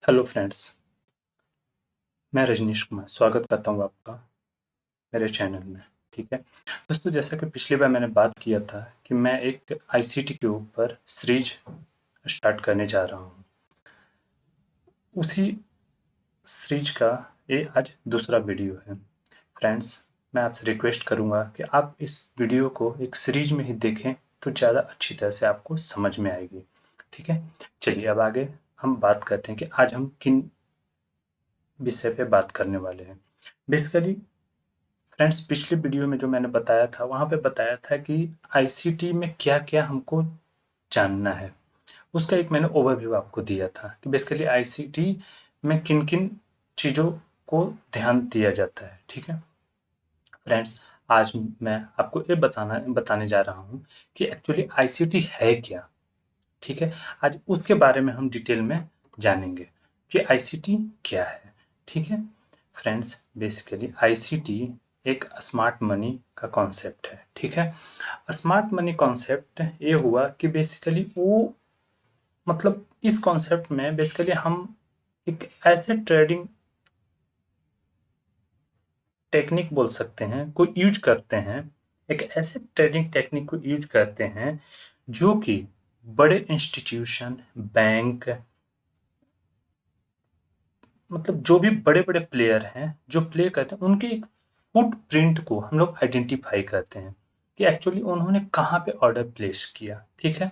Hello friends, मैं रजनीश कुमार स्वागत करता हूँ आपका मेरे चैनल में। ठीक है दोस्तों, जैसा कि पिछली बार मैंने बात किया था कि मैं एक आईसीटी के ऊपर सीरीज स्टार्ट करने जा रहा हूँ। उसी सीरीज का ये आज दूसरा वीडियो है। फ्रेंड्स, मैं आपसे रिक्वेस्ट करूँगा कि आप इस वीडियो को एक सीरीज में ही देखें तो ज़्यादा अच्छी तरह से आपको समझ में आएगी। ठीक है, चलिए अब आगे हम बात करते हैं कि आज हम किन विषय पे बात करने वाले हैं। बेसिकली फ्रेंड्स, पिछले वीडियो में जो मैंने बताया था वहाँ पे बताया था कि आईसीटी में क्या क्या हमको जानना है। उसका एक मैंने ओवरव्यू आपको दिया था कि बेसिकली आईसीटी में किन किन चीज़ों को ध्यान दिया जाता है। ठीक है फ्रेंड्स, आज मैं आपको ये बताने जा रहा हूँ कि एक्चुअली आईसीटी है क्या। ठीक है, आज उसके बारे में हम डिटेल में जानेंगे कि आईसीटी क्या है। ठीक है फ्रेंड्स, बेसिकली आईसीटी एक स्मार्ट मनी का कॉन्सेप्ट है। ठीक है, स्मार्ट मनी कॉन्सेप्ट ये हुआ कि बेसिकली वो मतलब इस कॉन्सेप्ट में बेसिकली हम एक ऐसे ट्रेडिंग टेक्निक बोल सकते हैं को यूज करते हैं, एक ऐसे ट्रेडिंग टेक्निक को यूज करते हैं जो कि बड़े इंस्टीट्यूशन, बैंक, मतलब जो भी बड़े बड़े प्लेयर हैं जो प्ले करते हैं उनके एक फुटप्रिंट को हम लोग आइडेंटिफाई करते हैं कि एक्चुअली उन्होंने कहाँ पे ऑर्डर प्लेस किया। ठीक है,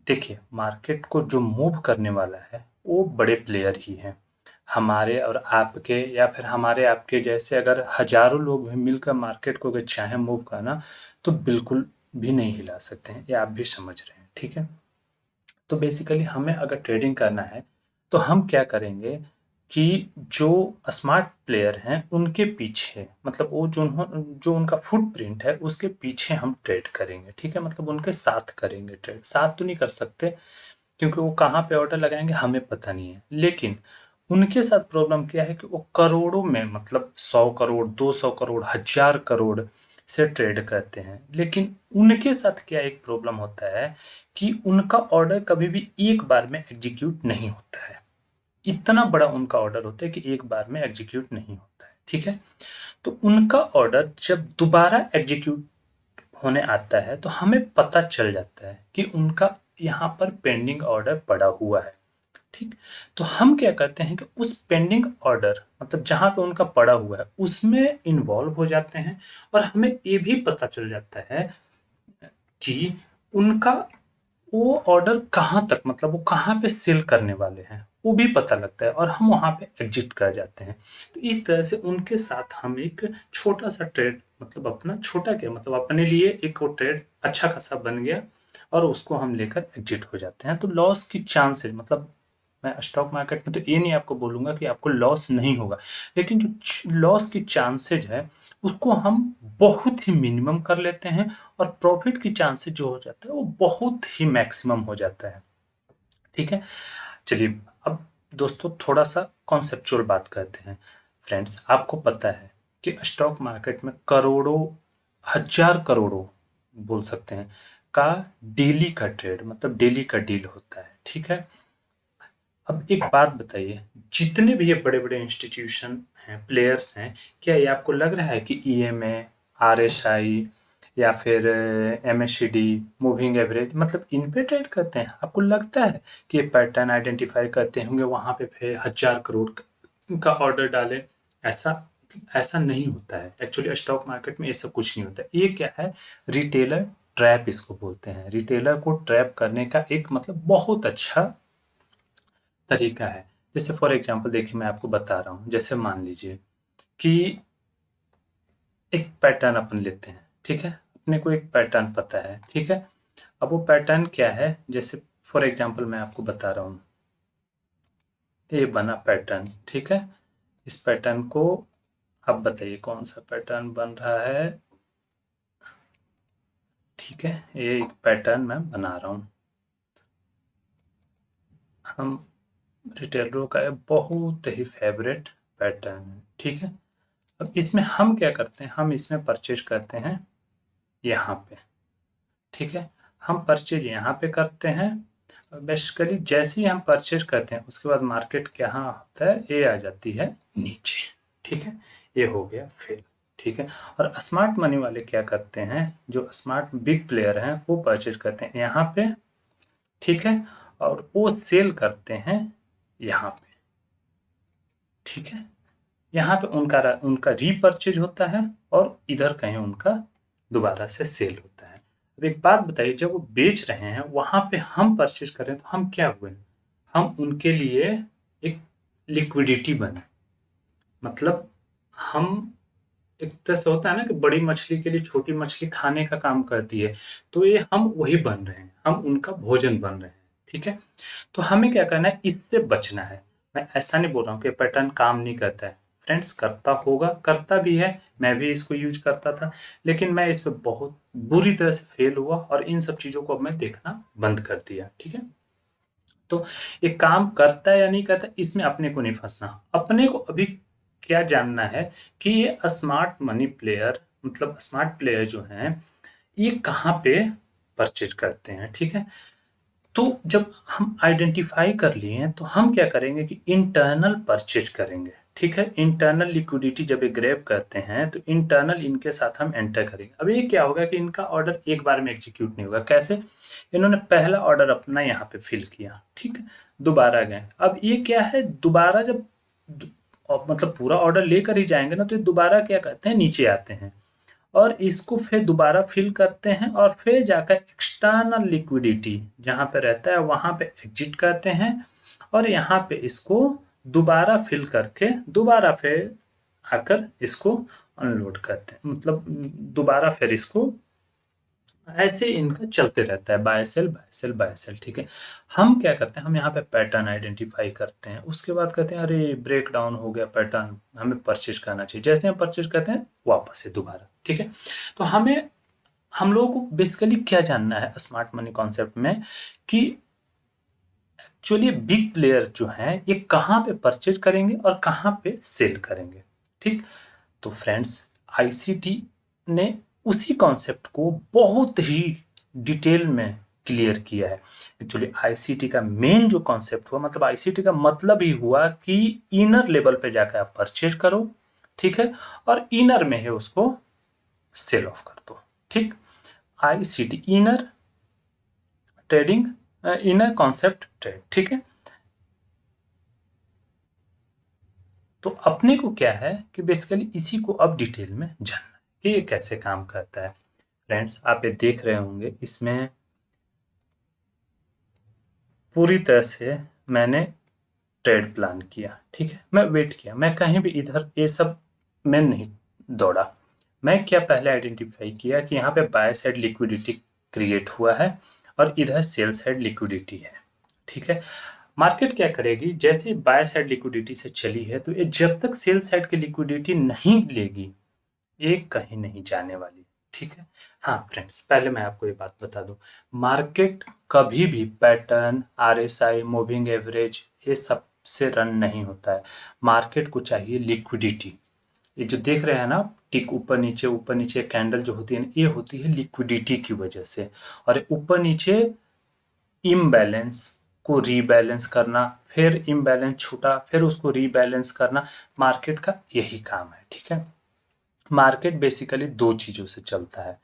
देखिए मार्केट को जो मूव करने वाला है वो बड़े प्लेयर ही हैं। हमारे और आपके या फिर हमारे आपके जैसे अगर हजारों लोग भी मिलकर मार्केट को अगर चाहे मूव करना तो बिल्कुल भी नहीं हिला सकते हैं, ये आप भी समझ रहे हैं। ठीक है, तो बेसिकली हमें अगर ट्रेडिंग करना है तो हम क्या करेंगे कि जो स्मार्ट प्लेयर हैं उनके पीछे, मतलब वो जो उनका फुटप्रिंट है उसके पीछे हम ट्रेड करेंगे। ठीक है, मतलब उनके साथ करेंगे ट्रेड, साथ तो नहीं कर सकते क्योंकि वो कहाँ पे ऑर्डर लगाएंगे हमें पता नहीं है, लेकिन उनके साथ प्रॉब्लम क्या है कि वो करोड़ों में, मतलब 100 करोड़, 200 करोड़, 1000 करोड़ से ट्रेड करते हैं। लेकिन उनके साथ क्या एक प्रॉब्लम होता है कि उनका ऑर्डर कभी भी एक बार में एग्जीक्यूट नहीं होता है। इतना बड़ा उनका ऑर्डर होता है कि एक बार में एग्जीक्यूट नहीं होता है। ठीक है, तो उनका ऑर्डर जब दोबारा एग्जीक्यूट होने आता है तो हमें पता चल जाता है कि उनका यहाँ पर पेंडिंग ऑर्डर पड़ा हुआ है। ठीक, तो हम क्या करते हैं कि उस पेंडिंग ऑर्डर, मतलब जहाँ पे उनका पड़ा हुआ है उसमें इन्वॉल्व हो जाते हैं और हमें ये भी पता चल जाता है कि उनका वो ऑर्डर कहाँ तक, मतलब वो कहाँ पे सेल करने वाले हैं वो भी पता लगता है और हम वहाँ पे एग्जिट कर जाते हैं। तो इस तरह से उनके साथ हम एक छोटा सा ट्रेड, मतलब अपना छोटा क्या, मतलब अपने लिए एक वो ट्रेड अच्छा खासा बन गया और उसको हम लेकर एग्जिट हो जाते हैं। तो लॉस की चांसेस, मतलब मैं स्टॉक मार्केट में तो ये नहीं आपको बोलूंगा कि आपको लॉस नहीं होगा, लेकिन जो लॉस की चांसेज है उसको हम बहुत ही मिनिमम कर लेते हैं और प्रॉफिट की चांसेस जो हो जाता है वो बहुत ही मैक्सिमम हो जाता है। ठीक है, चलिए अब दोस्तों थोड़ा सा कॉन्सेप्चुअल बात करते हैं। फ्रेंड्स, आपको पता है कि स्टॉक मार्केट में करोड़ों, 1000 करोड़ों बोल सकते हैं का डेली का ट्रेड, मतलब डेली का डील होता है। ठीक है, अब एक बात बताइए, जितने भी ये बड़े बड़े इंस्टीट्यूशन हैं, प्लेयर्स हैं, क्या ये आपको लग रहा है कि ईएमए, आरएसआई या फिर एमएससीडी, मूविंग एवरेज, मतलब इन पे ट्रेड करते हैं? आपको लगता है कि ये पैटर्न आइडेंटिफाई करते होंगे वहां पे फिर 1000 करोड़ का ऑर्डर डाले? ऐसा ऐसा नहीं होता है। एक्चुअली स्टॉक मार्केट में ऐसा कुछ नहीं होता। ये क्या है, रिटेलर ट्रैप इसको बोलते हैं। रिटेलर को ट्रैप करने का एक मतलब बहुत अच्छा तरीका है। जैसे फॉर एग्जांपल देखिए, मैं आपको बता रहा हूँ, जैसे मान लीजिए कि एक पैटर्न अपन लेते हैं। ठीक है, अपने को एक पैटर्न पता है। ठीक है, अब वो पैटर्न क्या है, जैसे फॉर एग्जांपल मैं आपको बता रहा हूँ, ये बना पैटर्न। ठीक है, इस पैटर्न को आप बताइए कौन सा पैटर्न बन रहा है। ठीक है, ये एक पैटर्न मैं बना रहा हूँ, हम रिटेलरों का ये बहुत ही फेवरेट पैटर्न है। ठीक है, अब इसमें हम क्या करते हैं, हम इसमें परचेज करते हैं यहाँ पे। ठीक है, हम परचेज यहाँ पे करते हैं बेसिकली जैसे ही हम परचेज करते हैं उसके बाद मार्केट क्या होता है, ये आ जाती है नीचे, ठीक है, ये हो गया फेल, ठीक है। और स्मार्ट मनी वाले क्या करते हैं, जो स्मार्ट बिग प्लेयर हैं वो परचेज करते हैं यहाँ पे, ठीक है, और वो सेल करते हैं यहाँ पे, ठीक है। यहाँ पे उनका रीपरचेज होता है और इधर कहीं उनका दोबारा से सेल होता है। अब एक बात बताइए, जब वो बेच रहे हैं वहां पे हम परचेज कर रहे हैं तो हम क्या हुए, हम उनके लिए एक लिक्विडिटी बने, मतलब हम एक तरह से होता है ना कि बड़ी मछली के लिए छोटी मछली खाने का काम करती है, तो ये हम वही बन रहे हैं, हम उनका भोजन बन रहे हैं, ठीक है। तो हमें क्या करना है, इससे बचना है। मैं ऐसा नहीं बोल रहा हूँ कि पैटर्न काम नहीं करता है, फ्रेंड्स करता होगा, करता भी है, मैं भी इसको यूज करता था, लेकिन मैं इस पे बहुत बुरी तरह से फेल हुआ और इन सब चीजों को अब मैं देखना बंद कर दिया, ठीक है। तो ये काम करता है या नहीं करता, इसमें अपने को नहीं फंसना, अपने को अभी क्या जानना है कि ये स्मार्ट मनी प्लेयर, मतलब स्मार्ट प्लेयर जो हैं, ये कहाँ पे परचेज करते हैं, ठीक है। तो जब हम आइडेंटिफाई कर लिए हैं तो हम क्या करेंगे कि इंटरनल परचेज करेंगे, ठीक है। इंटरनल लिक्विडिटी जब ये ग्रैब करते हैं तो इंटरनल इनके साथ हम एंटर करेंगे। अब ये क्या होगा कि इनका ऑर्डर एक बार में एग्जीक्यूट नहीं होगा, कैसे, इन्होंने पहला ऑर्डर अपना यहाँ पे फिल किया, ठीक है, दोबारा गए, अब ये क्या है, दोबारा जब मतलब पूरा ऑर्डर लेकर ही जाएंगे ना, तो ये दोबारा क्या करते हैं, नीचे आते हैं और इसको फिर दोबारा फिल करते हैं और फिर जाकर एक्सटर्नल लिक्विडिटी जहां पे रहता है वहां पे एग्जिट करते हैं और यहाँ पे इसको दोबारा फिल करके दोबारा फिर आकर इसको अनलोड करते हैं, मतलब दोबारा फिर इसको, ऐसे इनका चलते रहता है, buy sell buy sell buy sell, ठीक है। हम क्या करते हैं, हम यहाँ पे पैटर्न आइडेंटिफाई करते हैं, उसके बाद कहते हैं अरे ब्रेक डाउन हो गया पैटर्न, हमें परचेज करना चाहिए, जैसे हम परचेज करते हैं वापस से दोबारा, ठीक है। तो हम लोगों को बेसिकली क्या जानना है स्मार्ट मनी कॉन्सेप्ट में, कि एक्चुअली बिग प्लेयर जो हैं ये कहाँ पे परचेज करेंगे और कहाँ पे सेल करेंगे, ठीक। तो फ्रेंड्स, आईसीटी ने उसी कॉन्सेप्ट को बहुत ही डिटेल में क्लियर किया है। एक्चुअली आईसीटी का मेन जो कॉन्सेप्ट हुआ, मतलब आईसीटी का मतलब ही हुआ कि इनर लेवल पे जाकर आप परचेज करो, ठीक है, और इनर में है उसको सेल ऑफ कर दो, ठीक। ICT inner trading, inner concept trade, ठीक है। तो अपने को क्या है कि बेसिकली इसी को अब डिटेल में जानना है कि ये कैसे काम करता है। फ्रेंड्स, आप ये देख रहे होंगे, इसमें पूरी तरह से मैंने ट्रेड प्लान किया, ठीक है, मैं वेट किया, मैं कहीं भी इधर ये सब मैं नहीं दौड़ा। मैं क्या पहले आइडेंटिफाई किया कि यहाँ पे बाय साइड लिक्विडिटी क्रिएट हुआ है और इधर सेल साइड लिक्विडिटी है, ठीक है। मार्केट क्या करेगी, जैसे बाय साइड लिक्विडिटी से चली है तो ये जब तक सेल साइड की लिक्विडिटी नहीं लेगी ये कहीं नहीं जाने वाली, ठीक है। हाँ फ्रेंड्स, पहले मैं आपको ये बात बता दूं, मार्केट कभी भी पैटर्न, आरएसआई, मूविंग एवरेज, ये सब से रन नहीं होता है। मार्केट को चाहिए लिक्विडिटी। ये जो देख रहे हैं ना, टिक ऊपर नीचे कैंडल जो होती है ना, ये होती है लिक्विडिटी की वजह से, और ऊपर नीचे इम्बैलेंस को रीबैलेंस करना, फिर इम्बैलेंस छूटा फिर उसको रीबैलेंस करना, मार्केट का यही काम है, ठीक है। मार्केट बेसिकली दो चीजों से चलता है,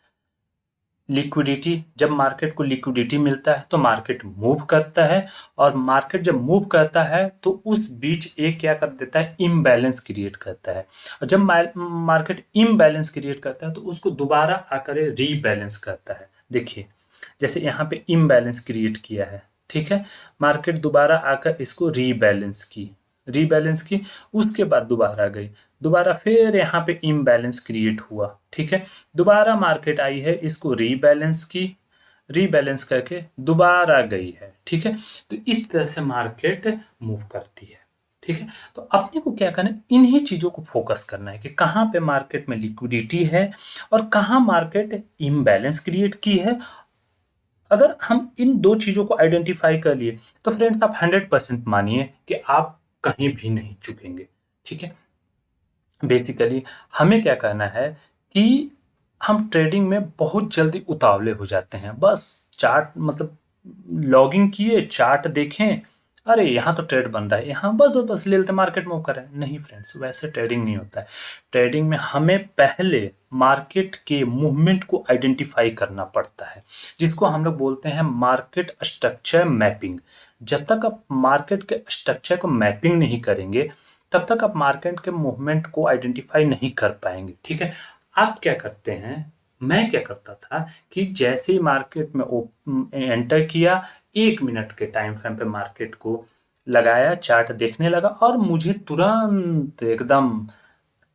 लिक्विडिटी, जब मार्केट को लिक्विडिटी मिलता है तो मार्केट मूव करता है, और मार्केट जब मूव करता है तो उस बीच एक क्या कर देता है, इम्बैलेंस क्रिएट करता है, और जब मार्केट इम्बैलेंस क्रिएट करता है तो उसको दोबारा आकर रीबैलेंस करता है। देखिए, जैसे यहाँ पे इम्बैलेंस क्रिएट किया है, ठीक है, मार्केट दोबारा आकर इसको रीबैलेंस की, उसके बाद दोबारा गई, दोबारा फिर यहाँ पे इम्बैलेंस क्रिएट हुआ, ठीक है, दोबारा मार्केट आई है, इसको रीबैलेंस की, रीबैलेंस करके दोबारा गई है, ठीक है। तो इस तरह से मार्केट मूव करती है, ठीक है। तो अपने को क्या करना है, इन्हीं चीजों को फोकस करना है कि कहाँ पे मार्केट में लिक्विडिटी है और कहाँ मार्केट इम्बैलेंस क्रिएट की है। अगर हम इन दो चीजों को आइडेंटिफाई कर लिए तो फ्रेंड्स आप 100% मानिए कि आप कहीं भी नहीं चुकेंगे, ठीक है। बेसिकली हमें क्या करना है कि हम ट्रेडिंग में बहुत जल्दी उतावले हो जाते हैं, बस चार्ट मतलब लॉगिंग किए, चार्ट देखें, अरे यहाँ तो ट्रेड बन रहा है, यहाँ बस बस बस ले लेते मार्केट मूव कर रहा है। नहीं फ्रेंड्स, वैसे ट्रेडिंग नहीं होता है। ट्रेडिंग में हमें पहले मार्केट के मूवमेंट को आइडेंटिफाई करना पड़ता है, जिसको हम लोग बोलते हैं मार्केट स्ट्रक्चर मैपिंग। जब तक आप मार्केट के स्ट्रक्चर को मैपिंग नहीं करेंगे, तब तक आप मार्केट के मूवमेंट को आइडेंटिफाई नहीं कर पाएंगे। ठीक है, आप क्या करते हैं, मैं क्या करता था कि जैसे ही मार्केट में एंटर किया, 1 मिनट के टाइम फ्रेम पे मार्केट को लगाया, चार्ट देखने लगा और मुझे तुरंत एकदम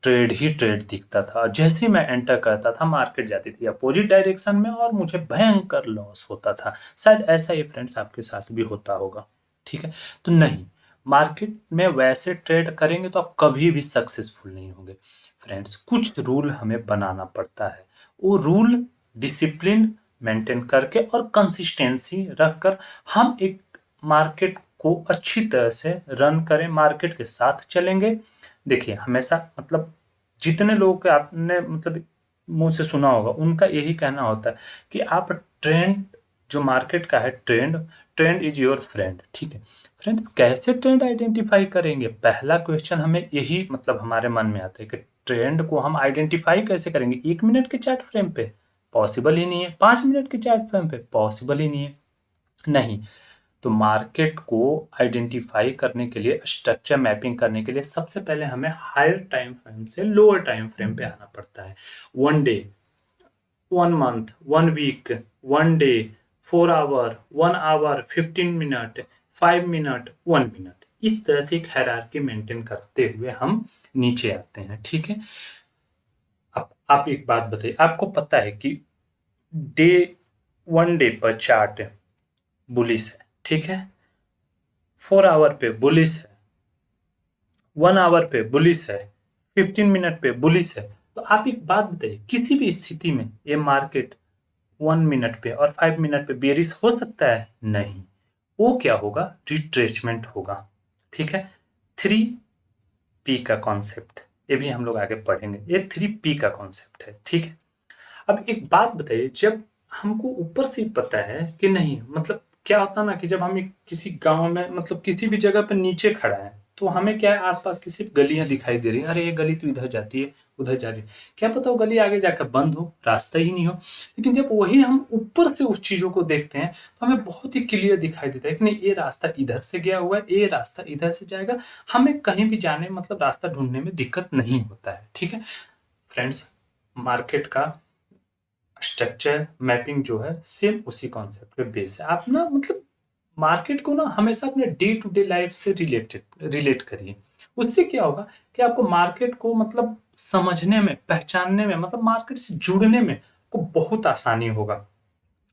ट्रेड ही ट्रेड दिखता था। जैसे ही मैं एंटर करता था, मार्केट जाती थी अपोजिट डायरेक्शन में और मुझे भयंकर लॉस होता था। शायद ऐसा ही फ्रेंड्स आपके साथ भी होता होगा। ठीक है, तो नहीं, मार्केट में वैसे ट्रेड करेंगे तो आप कभी भी सक्सेसफुल नहीं होंगे। फ्रेंड्स, कुछ रूल हमें बनाना पड़ता है। वो रूल डिसिप्लिन मेंटेन करके और कंसिस्टेंसी रखकर हम एक मार्केट को अच्छी तरह से रन करें, मार्केट के साथ चलेंगे। देखिए, हमेशा मतलब जितने लोगों के आपने मतलब मुंह से सुना होगा, उनका यही कहना होता है कि आप ट्रेंड, जो मार्केट का है trend, trend is your friend. ठीक है फ्रेंड्स, कैसे ट्रेंड आइडेंटिफाई करेंगे? पहला क्वेश्चन हमें यही मतलब हमारे मन में आता है कि ट्रेंड को हम आइडेंटिफाई कैसे करेंगे? 1 मिनट के चार्ट फ्रेम पे पॉसिबल ही नहीं है, 5 मिनट के चार्ट फ्रेम पे पॉसिबल ही नहीं है। नहीं, तो मार्केट को आइडेंटिफाई करने के लिए, स्ट्रक्चर मैपिंग करने के लिए सबसे पहले हमें हायर टाइम फ्रेम से लोअर टाइम फ्रेम पे आना पड़ता है। 1 day, 1 month, 1 week, 1 day, 4 hour, 1 hour, 15 minute, 5 minute, 1 minute, इस तरह से एक हायरार्की मेंटेन करते हुए हम नीचे आते हैं। ठीक है, अब आप एक बात बताइए, आपको पता है कि डे 1 डे पर चार्ट बुलिश है, ठीक है, 4 आवर पे बुलिश है, 1 आवर पे बुलिश है, 15 मिनट पे बुलिश है। तो आप एक बात बताइए, किसी भी स्थिति में ये मार्केट 1 मिनट पे और 5 मिनट पे बेरिश हो सकता है? नहीं, वो क्या होगा? रिट्रेसमेंट होगा। ठीक है, 3P का कॉन्सेप्ट, ये भी हम लोग आगे पढ़ेंगे। ये 3P का कॉन्सेप्ट है। ठीक है, अब एक बात बताइए, जब हमको ऊपर से ही पता है कि नहीं, मतलब क्या होता है ना कि जब हम किसी गांव में मतलब किसी भी जगह पे नीचे खड़ा है, तो हमें क्या है, आसपास की सिर्फ गलियां दिखाई दे रही है। अरे ये गली तो इधर जाती है, उधर जा रही है, क्या पता वो गली आगे जाकर बंद हो, रास्ता ही नहीं हो। लेकिन जब वही हम ऊपर से उस चीजों को देखते हैं, तो हमें बहुत ही क्लियर दिखाई देता है कि नहीं, ये रास्ता इधर से गया हुआ है, ये रास्ता इधर से जाएगा। हमें कहीं भी जाने मतलब रास्ता ढूंढने में दिक्कत नहीं होता है। ठीक है फ्रेंड्स, मार्केट का स्ट्रक्चर मैपिंग जो है सेम उसी कॉन्सेप्ट पे बेस है। आप ना मतलब मार्केट को ना हमेशा अपने डे टू डे लाइफ से रिलेट करिए। उससे क्या होगा कि आपको मार्केट को मतलब समझने में, पहचानने में, मतलब मार्केट से जुड़ने में आपको बहुत आसानी होगा।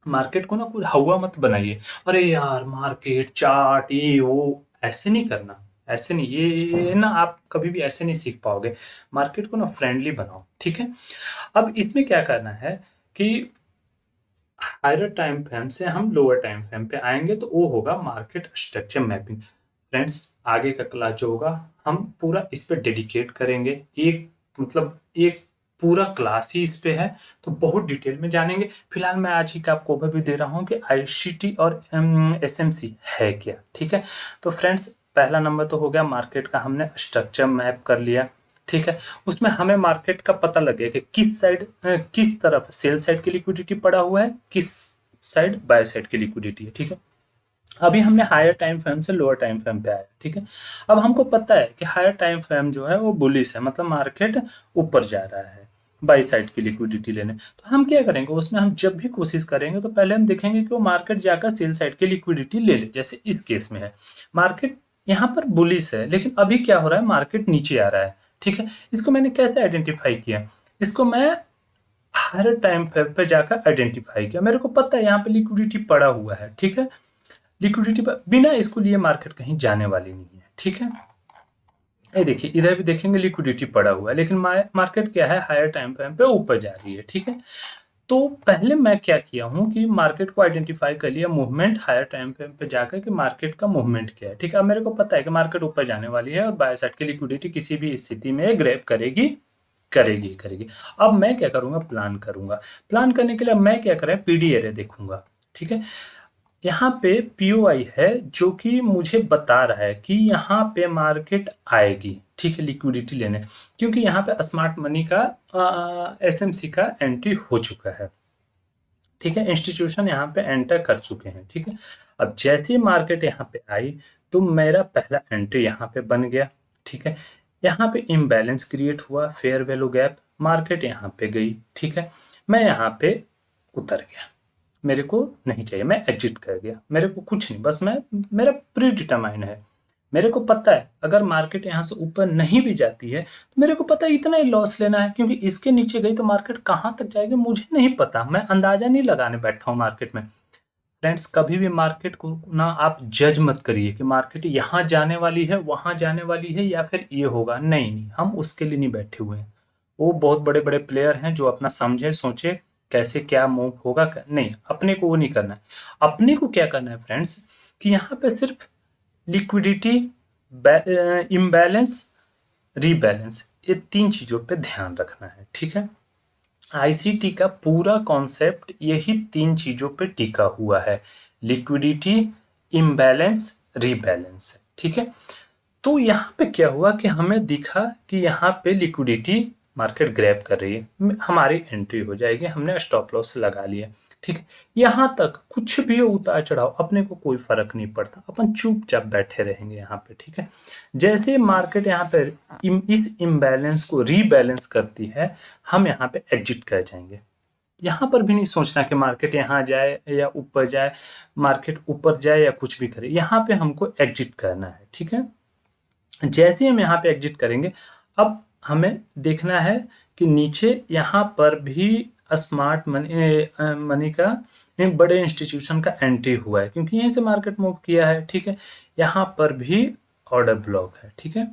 मार्केट को ना कोई हवा मत बनाइए, अरे यार मार्केट चार्ट ये वो, ऐसे नहीं करना। ऐसे नहीं, ये ना आप कभी भी ऐसे नहीं सीख पाओगे। मार्केट को ना फ्रेंडली बनाओ। ठीक है, अब इसमें क्या करना है कि हायर टाइम फ्रेम से हम लोअर टाइम फ्रेम पे आएंगे, तो वो होगा मार्केट स्ट्रक्चर मैपिंग। फ्रेंड्स, आगे का क्लास जो होगा हम पूरा इस पे डेडिकेट करेंगे। एक मतलब एक पूरा क्लास ही इस पे है, तो बहुत डिटेल में जानेंगे। फिलहाल मैं आज ही का आपको ओवरव्यू दे रहा हूँ कि आईसीटी और एसएमसी है क्या। ठीक है, तो फ्रेंड्स, पहला नंबर तो हो गया, मार्केट का हमने स्ट्रक्चर मैप कर लिया। ठीक है, उसमें हमें मार्केट का पता लगे कि किस साइड, किस तरफ सेल साइड की लिक्विडिटी पड़ा हुआ है, किस साइड बाय साइड की लिक्विडिटी है। ठीक है, अभी हमने हायर टाइम फ्रेम से लोअर टाइम फ्रेम पे आया। ठीक है, अब हमको पता है कि हायर टाइम फ्रेम जो है वो बुलिश है, मतलब मार्केट ऊपर जा रहा है बाई साइड की लिक्विडिटी लेने। तो हम क्या करेंगे, उसमें हम जब भी कोशिश करेंगे तो पहले हम देखेंगे कि वो मार्केट जाकर सेल साइड की लिक्विडिटी ले ले। जैसे इस केस में है, मार्केट यहाँ पर बुलिश है, लेकिन अभी क्या हो रहा है, मार्केट नीचे आ रहा है। ठीक है, इसको मैंने कैसे आइडेंटिफाई किया? इसको मैं हर टाइम फ्रेम पे जाकर आइडेंटिफाई किया। मेरे को पता है यहाँ पे लिक्विडिटी पड़ा हुआ है। ठीक है, लिक्विडिटी पर बिना इसको लिए मार्केट कहीं जाने वाली नहीं है। ठीक है, ये देखिए, इधर भी देखेंगे लिक्विडिटी पड़ा हुआ है, लेकिन मार्केट क्या है, हायर टाइम फ्रेम पे ऊपर जा रही है। ठीक है, तो पहले मैं क्या किया हूँ कि मार्केट को आइडेंटिफाई कर लिया, मूवमेंट हायर टाइम फ्रेम पे जाकर कि मार्केट का मूवमेंट क्या है। ठीक है, अब मेरे को पता है कि मार्केट ऊपर जाने वाली है और बाय साइड की लिक्विडिटी किसी भी स्थिति में ग्रैब करेगी, करेगी। अब मैं क्या करूंगा, प्लान करूंगा। प्लान करने के लिए मैं क्या करें, पीडी एरे देखूंगा। ठीक है, यहाँ पे पीओआई है जो कि मुझे बता रहा है कि यहाँ पे मार्केट आएगी, ठीक है, लिक्विडिटी लेने, क्योंकि यहाँ पे स्मार्ट मनी का एसएमसी का एंट्री हो चुका है, ठीक है, इंस्टीट्यूशन यहाँ पे एंटर कर चुके हैं, ठीक है। अब जैसे ही मार्केट यहाँ पे आई तो मेरा पहला एंट्री यहाँ पे बन गया, ठीक है। यहाँ पे इम्बैलेंस क्रिएट हुआ, फेयर वैल्यू गैप, मार्केट यहाँ पे गई, ठीक है। मैं यहाँ पे उतर गया, मेरे को नहीं चाहिए, मैं एग्जिट कर गया, मेरे को कुछ नहीं, बस मैं, मेरा प्री डिटरमाइन है, मेरे को पता है अगर मार्केट यहाँ से ऊपर नहीं भी जाती है तो मेरे को पता है इतना ही लॉस लेना है, क्योंकि इसके नीचे गई तो मार्केट कहाँ तक जाएगी मुझे नहीं पता, मैं अंदाजा नहीं लगाने बैठा हूँ मार्केट में। फ्रेंड्स, कभी भी मार्केट को ना आप जज मत करिए कि मार्केट यहाँ जाने वाली है, वहां जाने वाली है, या फिर ये होगा, नहीं नहीं, हम उसके लिए नहीं बैठे हुए हैं। वो बहुत बड़े बड़े प्लेयर हैं जो अपना समझे सोचे कैसे क्या मूव होगा, नहीं, अपने को वो नहीं करना है। अपने को क्या करना है फ्रेंड्स, कि यहाँ पे सिर्फ लिक्विडिटी, इम्बैलेंस, रीबैलेंस, ये 3 चीज़ों पे ध्यान रखना है, ठीक है। आईसीटी का पूरा कॉन्सेप्ट यही 3 चीज़ों पे टिका हुआ है, लिक्विडिटी, इम्बैलेंस, रीबैलेंस, ठीक है। तो यहाँ पे क्या हुआ कि हमें दिखा कि यहाँ पे लिक्विडिटी मार्केट ग्रैब कर रही है, हमारी एंट्री हो जाएगी, हमने स्टॉप लॉस लगा लिया, ठीक है। यहाँ तक कुछ भी उतार चढ़ाव अपने को कोई फर्क नहीं पड़ता, अपन चुपचाप बैठे रहेंगे यहाँ पे, ठीक है। जैसे मार्केट यहाँ पे इस इम्बैलेंस को रीबैलेंस करती है, हम यहाँ पे एग्जिट कर जाएंगे। यहाँ पर भी नहीं सोचना कि मार्केट यहाँ जाए या ऊपर जाए, मार्केट ऊपर जाए या कुछ भी करे, यहाँ पे हमको एग्जिट करना है, ठीक है। जैसे हम यहाँ पे एग्जिट करेंगे, अब हमें देखना है कि नीचे यहाँ पर भी स्मार्ट मनी का एक बड़े इंस्टीट्यूशन का एंट्री हुआ है, क्योंकि यहीं से मार्केट मूव किया है, ठीक है। यहाँ पर भी ऑर्डर ब्लॉक है, ठीक है।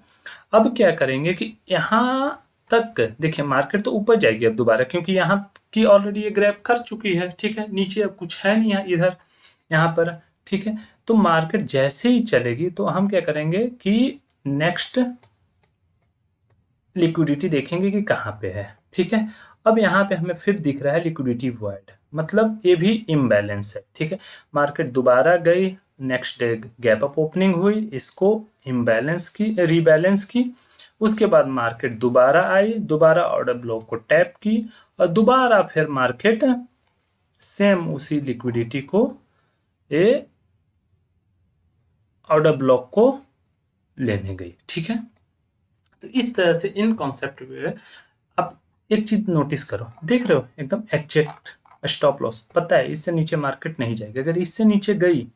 अब क्या करेंगे कि यहाँ तक देखिए मार्केट तो ऊपर जाएगी अब दोबारा, क्योंकि यहाँ की ऑलरेडी ये ग्रैब कर चुकी है, ठीक है। नीचे अब कुछ है नहीं है इधर यहाँ पर, ठीक है। तो मार्केट जैसे ही चलेगी तो हम क्या करेंगे कि नेक्स्ट लिक्विडिटी देखेंगे कि कहाँ पे है, ठीक है। अब यहाँ पे हमें फिर दिख रहा है लिक्विडिटी वॉइड, मतलब ये भी इम्बैलेंस है, ठीक है। मार्केट दोबारा गई, next day gap up opening हुई, इसको इम्बैलेंस की, रीबैलेंस की, उसके बाद मार्केट दोबारा आई, दोबारा ऑर्डर ब्लॉक को टैप की, और दोबारा फिर मार्केट सेम उसी लिक्विडिटी को, ये ऑर्डर ब्लॉक को लेने गई, ठीक है। तो इस तरह से इन कॉन्सेप्ट में अब एक चीज नोटिस करो, देख रहे हो एकदम एग्जैक्ट स्टॉप लॉस, पता है इससे नीचे मार्केट नहीं जाएगी, अगर इससे नीचे गई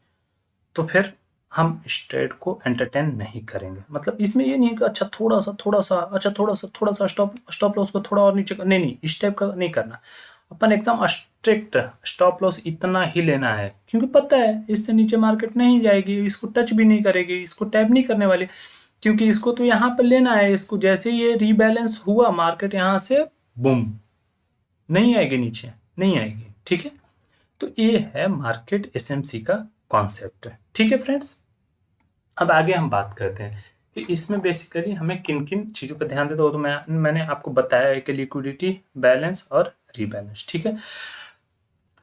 तो फिर हम इस ट्रेड को एंटरटेन नहीं करेंगे। मतलब इसमें ये नहीं है कि अच्छा थोड़ा सा अच्छा थोड़ा सा स्टॉप लॉस को थोड़ा और नीचे नहीं नहीं, इस टाइप का नहीं करना। अपन एकदम स्ट्रिक्ट स्टॉप लॉस इतना ही लेना है, क्योंकि पता है इससे नीचे मार्केट नहीं जाएगी, इसको टच भी नहीं करेगी, इसको टैप नहीं करने वाली, क्योंकि इसको तो यहाँ पर लेना है, इसको जैसे ये रीबैलेंस हुआ मार्केट यहाँ से बूम, नहीं आएगी नीचे, नहीं आएगी, ठीक है। तो ये है मार्केट एसएमसी का कॉन्सेप्ट, ठीक है फ्रेंड्स। अब आगे हम बात करते हैं कि इसमें बेसिकली हमें किन किन चीज़ों पर ध्यान देते हो, तो मैंने आपको बताया है कि लिक्विडिटी, बैलेंस और रीबैलेंस, ठीक है।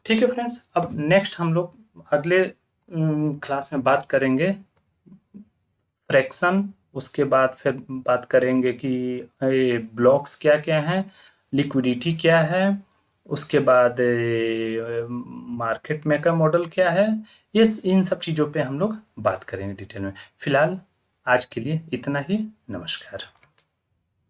ठीक है फ्रेंड्स, अब नेक्स्ट हम लोग अगले क्लास में बात करेंगे फ्रैक्शन, उसके बाद फिर बात करेंगे कि ये ब्लॉक्स क्या क्या हैं, लिक्विडिटी क्या है, उसके बाद मार्केट मेकर मॉडल क्या है, इन सब चीज़ों पे हम लोग बात करेंगे डिटेल में। फिलहाल आज के लिए इतना ही, नमस्कार।